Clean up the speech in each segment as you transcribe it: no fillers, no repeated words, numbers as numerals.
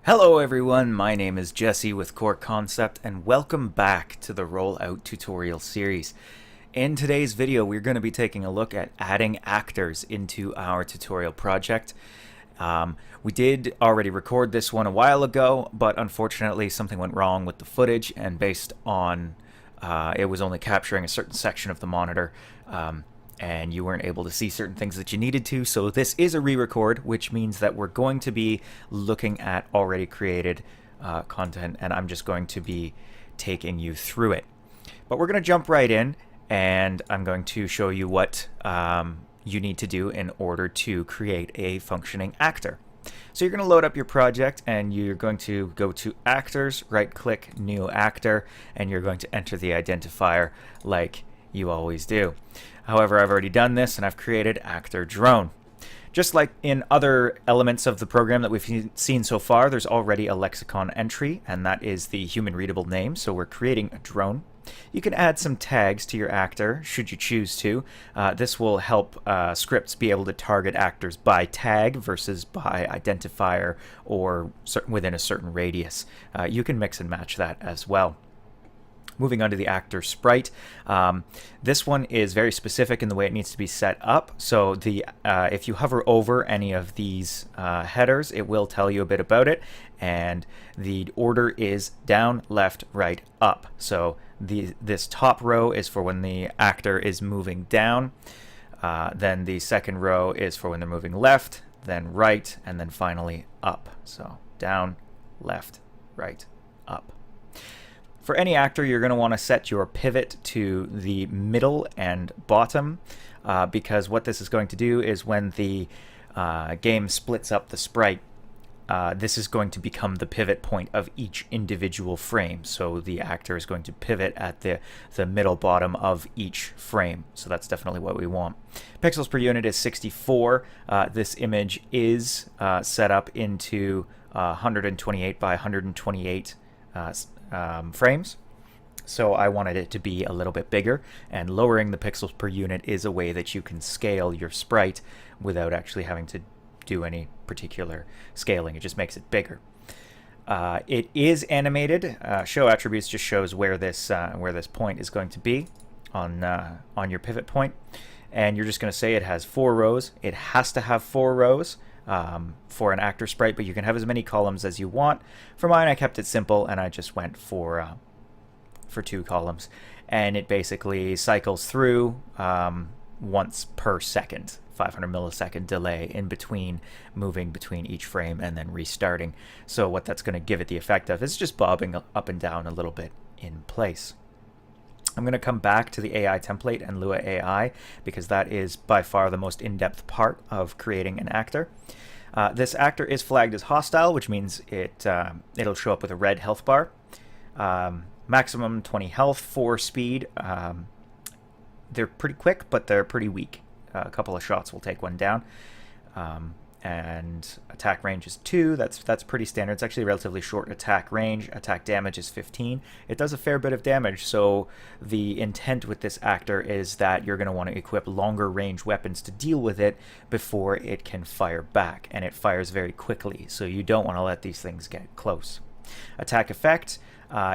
Hello everyone, my name is Jesse with Core Concept and welcome back to the Rollout tutorial series. In today's video we're going to be taking a look at adding actors into our tutorial project. We did already record this one a while ago, but unfortunately something went wrong with the footage, and based on it was only capturing a certain section of the monitor, and you weren't able to see certain things that you needed to. So this is a re-record, which means that we're going to be looking at already created content, and I'm just going to be taking you through it. But we're going to jump right in, and I'm going to show you what you need to do in order to create a functioning actor. So you're going to load up your project, and you're going to go to Actors, right-click, New Actor, and you're going to enter the identifier like you always do. However, I've already done this, and I've created Actor Drone. Just like in other elements of the program that we've seen so far, there's already a lexicon entry, and that is the human readable name, so we're creating a drone. You can add some tags to your actor, should you choose to. This will help scripts be able to target actors by tag versus by identifier or within a certain radius. You can mix and match that as well. Moving on to the actor sprite. This one is very specific in the way it needs to be set up. So if you hover over any of these headers, it will tell you a bit about it. And the order is down, left, right, up. So this top row is for when the actor is moving down. Then the second row is for when they're moving left, then right, and then finally up. So down, left, right, up. For any actor, you're going to want to set your pivot to the middle and bottom, because what this is going to do is when the game splits up the sprite, this is going to become the pivot point of each individual frame. So the actor is going to pivot at the middle bottom of each frame. So that's definitely what we want. Pixels per unit is 64. This image is set up into 128 by 128 frames. So I wanted it to be a little bit bigger, and lowering the pixels per unit is a way that you can scale your sprite without actually having to do any particular scaling. It just makes it bigger. It is animated. Show attributes just shows where this point is going to be on your pivot point, and you're just going to say it has 4 rows. It has to have 4 rows for an actor sprite, but you can have as many columns as you want. For mine, I kept it simple, and I just went for 2 columns, and it basically cycles through once per second, 500 millisecond delay in between moving between each frame and then restarting. So what that's going to give it the effect of is just bobbing up and down a little bit in place. I'm going to come back to the AI template and Lua AI, because that is by far the most in-depth part of creating an actor. This actor is flagged as hostile, which means it'll show up with a red health bar. Maximum 20 health, 4 speed. They're pretty quick, but they're pretty weak. A couple of shots will take one down. And attack range is 2. That's pretty standard. It's actually a relatively short attack range. Attack damage is 15. It does a fair bit of damage, so the intent with this actor is that you're going to want to equip longer range weapons to deal with it before it can fire back, and it fires very quickly, so you don't want to let these things get close. Attack effect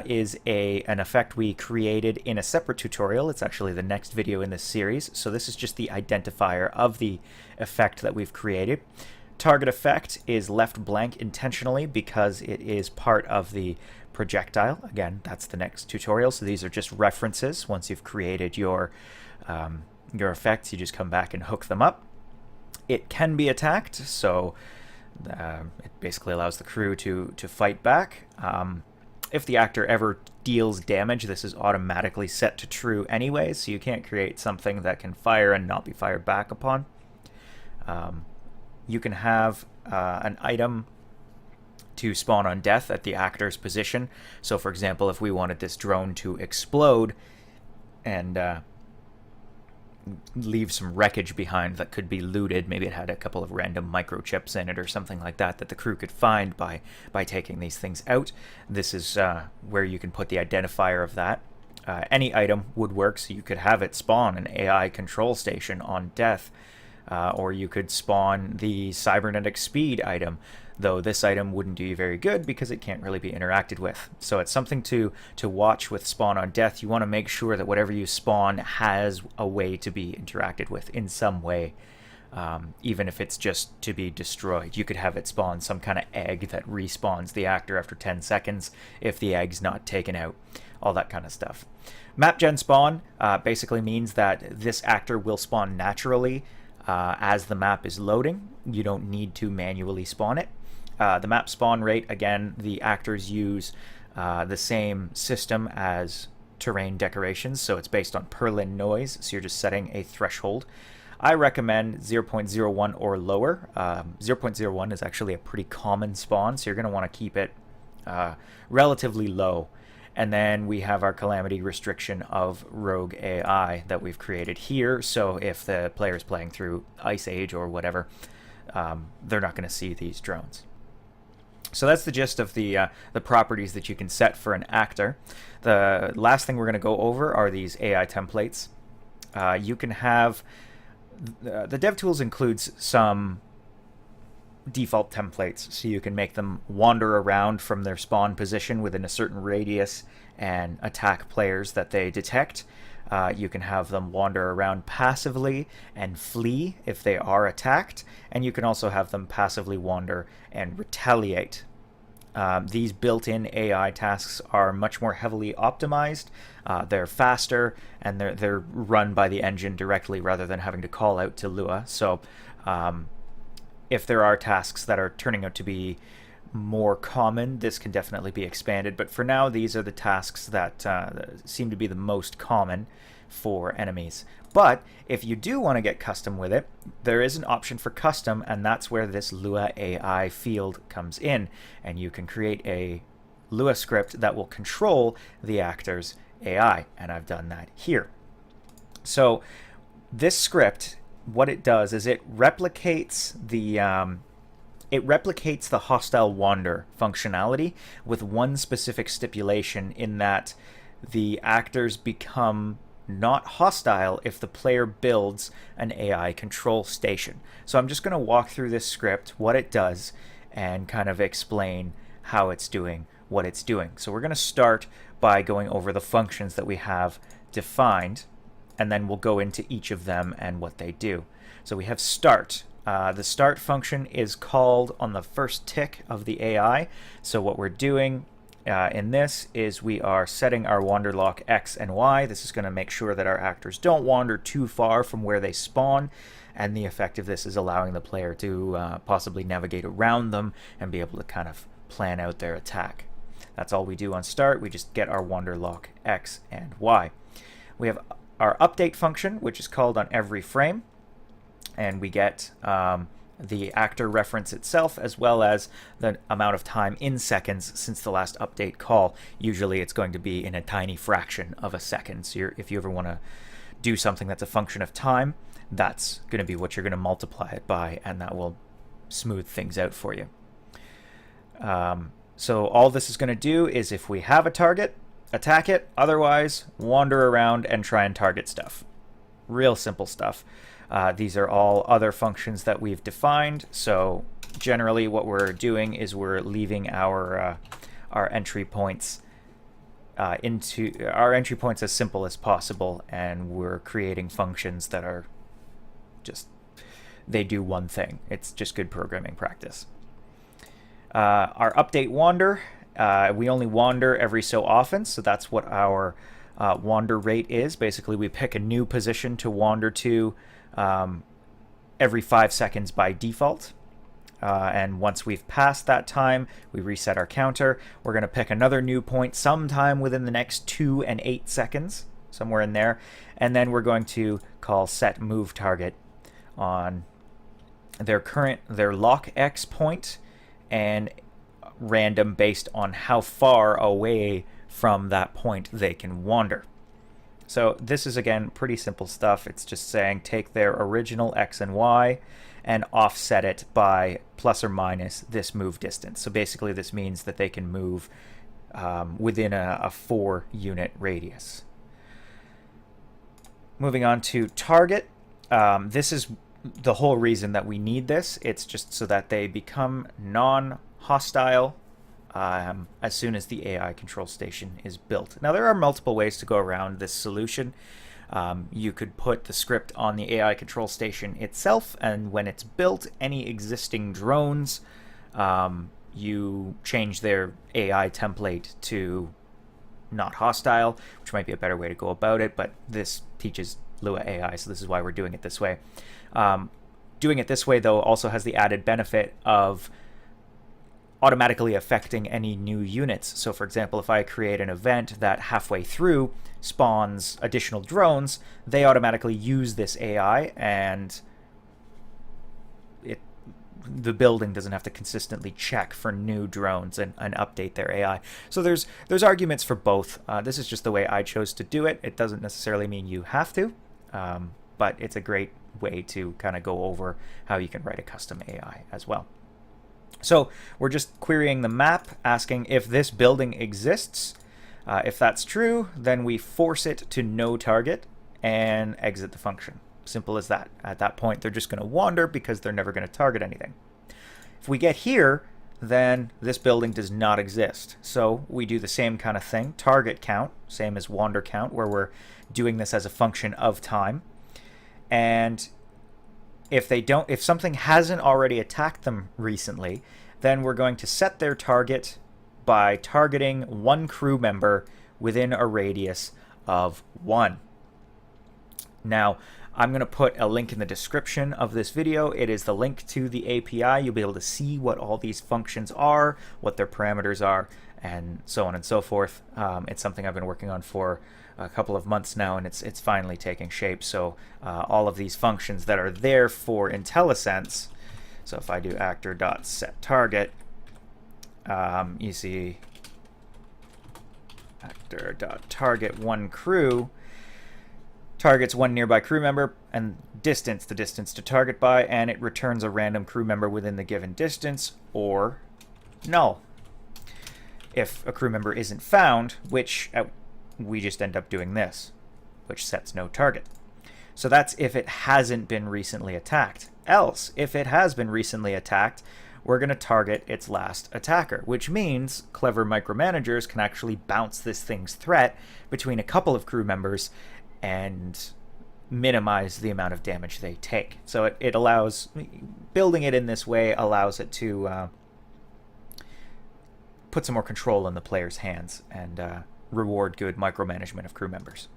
is an effect we created in a separate tutorial. It's actually the next video in this series, so this is just the identifier of the effect that we've created. Target effect is left blank intentionally because it is part of the projectile. Again, that's the next tutorial, so these are just references. Once you've created your effects, you just come back and hook them up. It can be attacked, so it basically allows the crew to fight back. If the actor ever deals damage, this is automatically set to true anyway, so you can't create something that can fire and not be fired back upon. You can have an item to spawn on death at the actor's position. So for example, if we wanted this drone to explode and leave some wreckage behind that could be looted, maybe it had a couple of random microchips in it or something like that that the crew could find by taking these things out, this is where you can put the identifier of that. Any item would work, so you could have it spawn an AI control station on death, or you could spawn the cybernetic speed item. though this item wouldn't do you very good because it can't really be interacted with. So it's something to watch with spawn on death. You want to make sure that whatever you spawn has a way to be interacted with in some way. Even if it's just to be destroyed. You could have it spawn some kind of egg that respawns the actor after 10 seconds if the egg's not taken out. All that kind of stuff. Map gen spawn basically means that this actor will spawn naturally as the map is loading. You don't need to manually spawn it. The map spawn rate, again, the actors use the same system as terrain decorations, so it's based on Perlin noise, so you're just setting a threshold. I recommend 0.01 or lower. 0.01 is actually a pretty common spawn, so you're going to want to keep it relatively low. And then we have our calamity restriction of rogue AI that we've created here, so if the player is playing through Ice Age or whatever, they're not going to see these drones. So that's the gist of the properties that you can set for an actor. The last thing we're going to go over are these AI templates. You can have... The DevTools includes some default templates, so you can make them wander around from their spawn position within a certain radius and attack players that they detect. You can have them wander around passively and flee if they are attacked, and you can also have them passively wander and retaliate. These built-in AI tasks are much more heavily optimized. They're faster, and they're run by the engine directly rather than having to call out to Lua. So if there are tasks that are turning out to be more common, this can definitely be expanded. But for now, these are the tasks that seem to be the most common for enemies. But if you do want to get custom with it, there is an option for custom, and that's where this Lua AI field comes in. And you can create a Lua script that will control the actor's AI, and I've done that here. So this script, what it does is it replicates the hostile wander functionality with one specific stipulation, in that the actors become not hostile if the player builds an AI control station. So I'm just going to walk through this script, what it does, and kind of explain how it's doing what it's doing. So we're going to start by going over the functions that we have defined, and then we'll go into each of them and what they do. So we have start. The start function is called on the first tick of the AI. So what we're doing in this is we are setting our wander lock X and Y. This is going to make sure that our actors don't wander too far from where they spawn, and the effect of this is allowing the player to possibly navigate around them and be able to kind of plan out their attack. That's all we do on start. We just get our wander lock X and Y. We have our update function, which is called on every frame, and we get the actor reference itself, as well as the amount of time in seconds since the last update call. Usually it's going to be in a tiny fraction of a second. So if you ever want to do something that's a function of time, that's going to be what you're going to multiply it by, and that will smooth things out for you. So all this is going to do is, if we have a target, attack it, otherwise wander around and try and target stuff. Real simple stuff. These are all other functions that we've defined. So generally what we're doing is we're leaving our entry points into our entry points as simple as possible, and we're creating functions that are just, they do one thing. It's just good programming practice. Our update wander, we only wander every so often, so that's what our wander rate is. Basically, we pick a new position to wander to every 5 seconds by default. And once we've passed that time, we reset our counter. We're going to pick another new point sometime within the next 2 and 8 seconds, somewhere in there. And then we're going to call set move target on their lock X point, and random based on how far away from that point they can wander. So this is, again, pretty simple stuff. It's just saying take their original X and Y and offset it by plus or minus this move distance. So basically this means that they can move within a 4-unit radius. Moving on to target. This is the whole reason that we need this, it's just so that they become non-hostile as soon as the AI control station is built. Now, there are multiple ways to go around this solution. You could put the script on the AI control station itself, and when it's built, any existing drones, you change their AI template to not hostile, which might be a better way to go about it, but this teaches Lua AI, so this is why we're doing it this way. Doing it this way, though, also has the added benefit of automatically affecting any new units. So, for example, if I create an event that halfway through spawns additional drones, they automatically use this AI, and the building doesn't have to consistently check for new drones and update their AI. So there's arguments for both. This is just the way I chose to do it. It doesn't necessarily mean you have to, but it's a great way to kind of go over how you can write a custom AI as well. So we're just querying the map, asking if this building exists. If that's true, then we force it to no target and exit the function. Simple as that. At that point, they're just going to wander because they're never going to target anything. If we get here, then this building does not exist. So we do the same kind of thing, target count, same as wander count, where we're doing this as a function of time. And if something hasn't already attacked them recently, then we're going to set their target by targeting one crew member within a radius of 1. Now, I'm going to put a link in the description of this video. It is the link to the API. You'll be able to see what all these functions are, what their parameters are, and so on and so forth. It's something I've been working on for a couple of months now, and it's finally taking shape. So all of these functions that are there for IntelliSense, so if I do actor.setTarget, you see actor.target one crew targets one nearby crew member, and distance, the distance to target by, and it returns a random crew member within the given distance, or null. If a crew member isn't found, which we just end up doing this, which sets no target. So that's if it hasn't been recently attacked. Else, if it has been recently attacked, we're going to target its last attacker, which means clever micromanagers can actually bounce this thing's threat between a couple of crew members and minimize the amount of damage they take. So it allows, building it in this way allows it to put some more control in the player's hands and reward good micromanagement of crew members.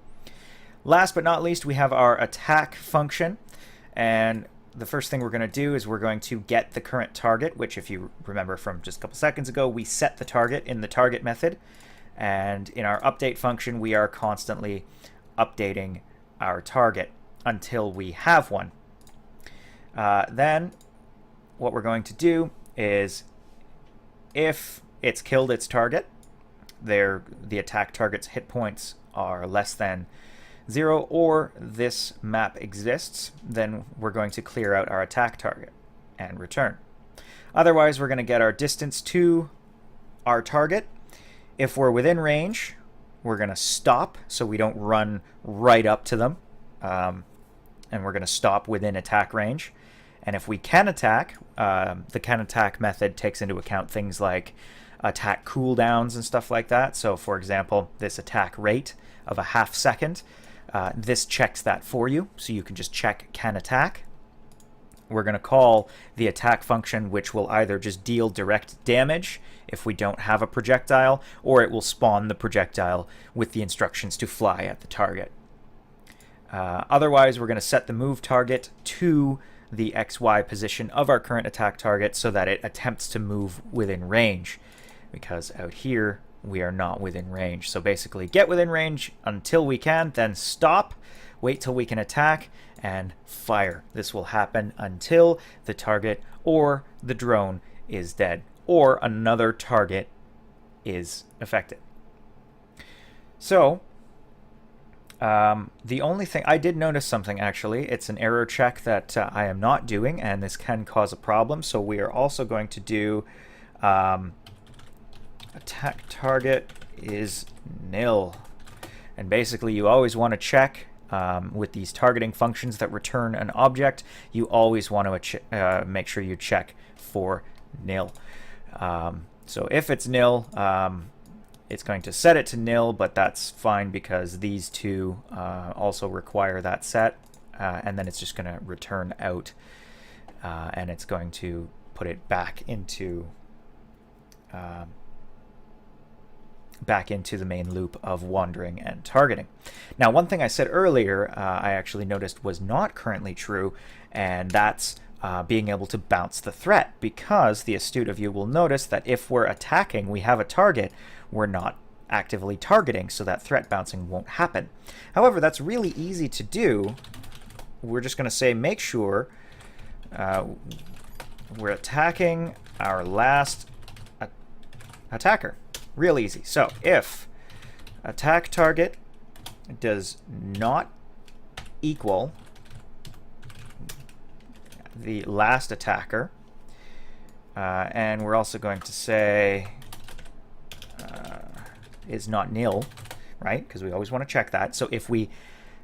Last but not least, we have our attack function, and the first thing we're going to do is we're going to get the current target, which, if you remember from just a couple seconds ago, we set the target in the target method, and in our update function we are constantly updating our target until we have one. Then what we're going to do is, if it's killed its target, the attack target's hit points are less than 0, or this map exists, then we're going to clear out our attack target and return. Otherwise, we're going to get our distance to our target. If we're within range, we're going to stop so we don't run right up to them, and we're going to stop within attack range. And if we can attack, the can attack method takes into account things like attack cooldowns and stuff like that. So, for example, this attack rate of a half second, this checks that for you, so you can just check can attack. We're going to call the attack function, which will either just deal direct damage if we don't have a projectile, or it will spawn the projectile with the instructions to fly at the target. Otherwise, we're going to set the move target to the XY position of our current attack target so that it attempts to move within range, because out here we are not within range. So basically, get within range until we can, then stop, wait till we can attack, and fire. This will happen until the target or the drone is dead, or another target is affected. So the only thing, I did notice something actually. It's an error check that I am not doing, and this can cause a problem. So we are also going to do attack target is nil. And basically you always want to check with these targeting functions that return an object, you always want to make sure you check for nil. So if it's nil, it's going to set it to nil, but that's fine because these two also require that set, and then it's just going to return out, and it's going to put it back into the main loop of wandering and targeting. Now, one thing I said earlier I actually noticed was not currently true, and that's being able to bounce the threat, because the astute of you will notice that if we're attacking, we have a target, we're not actively targeting, so that threat bouncing won't happen. However, that's really easy to do. We're just going to say make sure we're attacking our last attacker. Real easy. So if attack target does not equal the last attacker, and we're also going to say is not nil, right? Because we always want to check that. So if we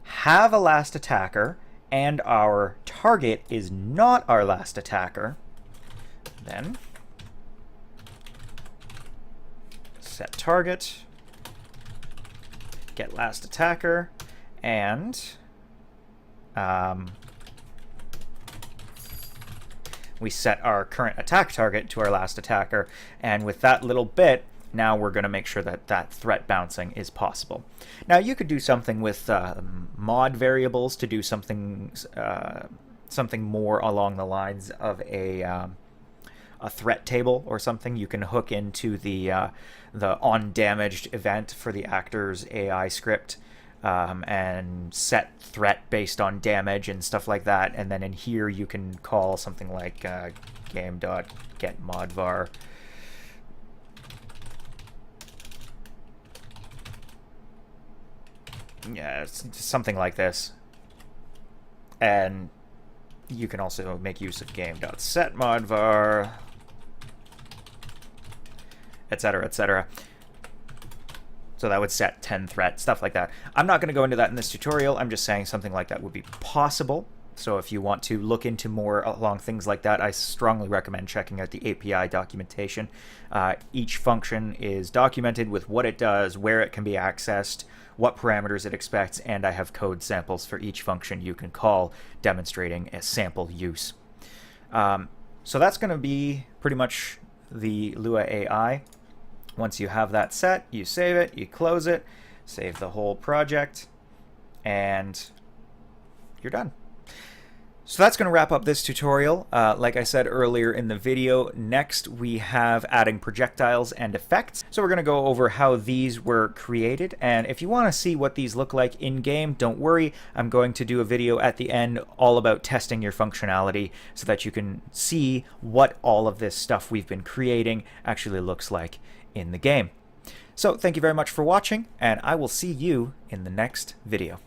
have a last attacker and our target is not our last attacker, then set target, get last attacker, and we set our current attack target to our last attacker, and with that little bit, now we're going to make sure that that threat bouncing is possible. Now, you could do something with mod variables to do something more along the lines of a threat table or something. You can hook into the on damaged event for the actor's AI script, and set threat based on damage and stuff like that. And then in here you can call something like game.getModVar. Yeah, something like this. And you can also make use of game.setModVar, etc., etc. So that would set 10 threat, stuff like that. I'm not going to go into that in this tutorial. I'm just saying something like that would be possible. So if you want to look into more along things like that, I strongly recommend checking out the API documentation. Each function is documented with what it does, where it can be accessed, what parameters it expects, and I have code samples for each function you can call, demonstrating a sample use. So that's going to be pretty much the Lua AI. Once you have that set, you save it, you close it, save the whole project, and you're done. So that's going to wrap up this tutorial. Like I said earlier in the video, next we have adding projectiles and effects. So we're going to go over how these were created, and if you want to see what these look like in-game, don't worry. I'm going to do a video at the end all about testing your functionality so that you can see what all of this stuff we've been creating actually looks like in the game. So thank you very much for watching, and I will see you in the next video.